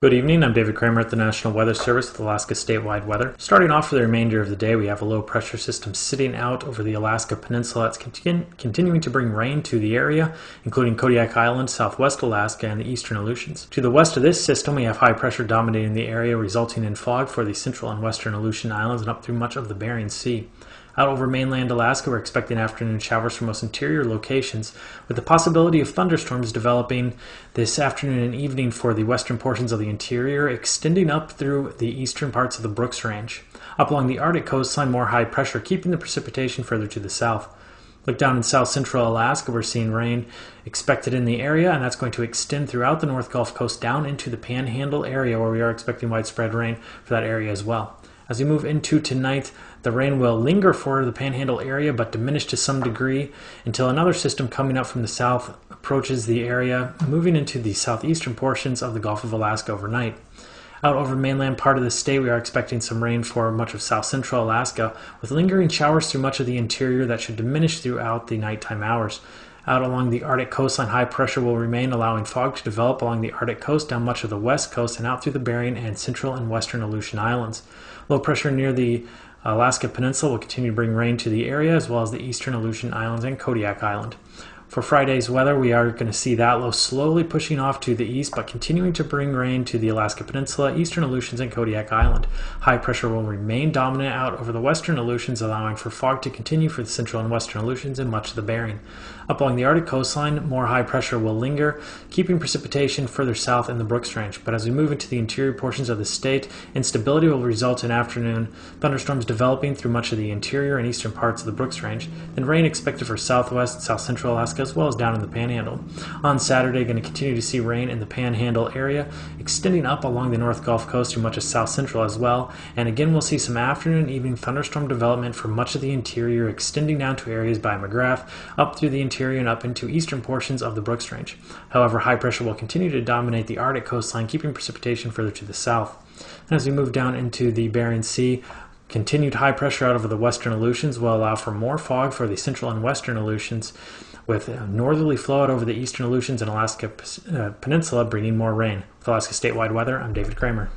Good evening, I'm David Kramer at the National Weather Service with Alaska statewide weather. Starting off for the remainder of the day, we have a low pressure system sitting out over the Alaska Peninsula. That's continuing to bring rain to the area, including Kodiak Island, southwest Alaska, and the eastern Aleutians. To the west of this system, we have high pressure dominating the area, resulting in fog for the central and western Aleutian Islands and up through much of the Bering Sea. Out over mainland Alaska, we're expecting afternoon showers for most interior locations, with the possibility of thunderstorms developing this afternoon and evening for the western portions of the interior, extending up through the eastern parts of the Brooks Range. Up along the Arctic coastline, more high pressure, keeping the precipitation further to the south. Look down in south central Alaska, we're seeing rain expected in the area, and that's going to extend throughout the North Gulf Coast down into the Panhandle area, where we are expecting widespread rain for that area as well. As we move into tonight, the rain will linger for the Panhandle area but diminish to some degree until another system coming up from the south approaches the area, moving into the southeastern portions of the Gulf of Alaska overnight. Out over mainland part of the state, we are expecting some rain for much of south central Alaska, with lingering showers through much of the interior that should diminish throughout the nighttime hours. Out along the Arctic coastline, high pressure will remain, allowing fog to develop along the Arctic coast down much of the west coast and out through the Bering and central and western Aleutian Islands. Low pressure near the Alaska Peninsula will continue to bring rain to the area, as well as the eastern Aleutian Islands and Kodiak Island. For Friday's weather, we are going to see that low slowly pushing off to the east, but continuing to bring rain to the Alaska Peninsula, eastern Aleutians, and Kodiak Island. High pressure will remain dominant out over the western Aleutians, allowing for fog to continue for the central and western Aleutians and much of the Bering. Up along the Arctic coastline, more high pressure will linger, keeping precipitation further south in the Brooks Range. But as we move into the interior portions of the state, instability will result in afternoon thunderstorms developing through much of the interior and eastern parts of the Brooks Range, and rain expected for southwest, south central Alaska, as well as down in the Panhandle. On Saturday, going to continue to see rain in the Panhandle area, extending up along the North Gulf Coast to much of south central as well, and again we'll see some afternoon and evening thunderstorm development for much of the interior, extending down to areas by McGrath, up through the interior and up into eastern portions of the Brooks Range. However, high pressure will continue to dominate the Arctic coastline, keeping precipitation further to the south. And as we move down into the Bering Sea, continued high pressure out over the western Aleutians will allow for more fog for the central and western Aleutians, with northerly flow out over the eastern Aleutians and Alaska Peninsula bringing more rain. With Alaska statewide weather, I'm David Kramer.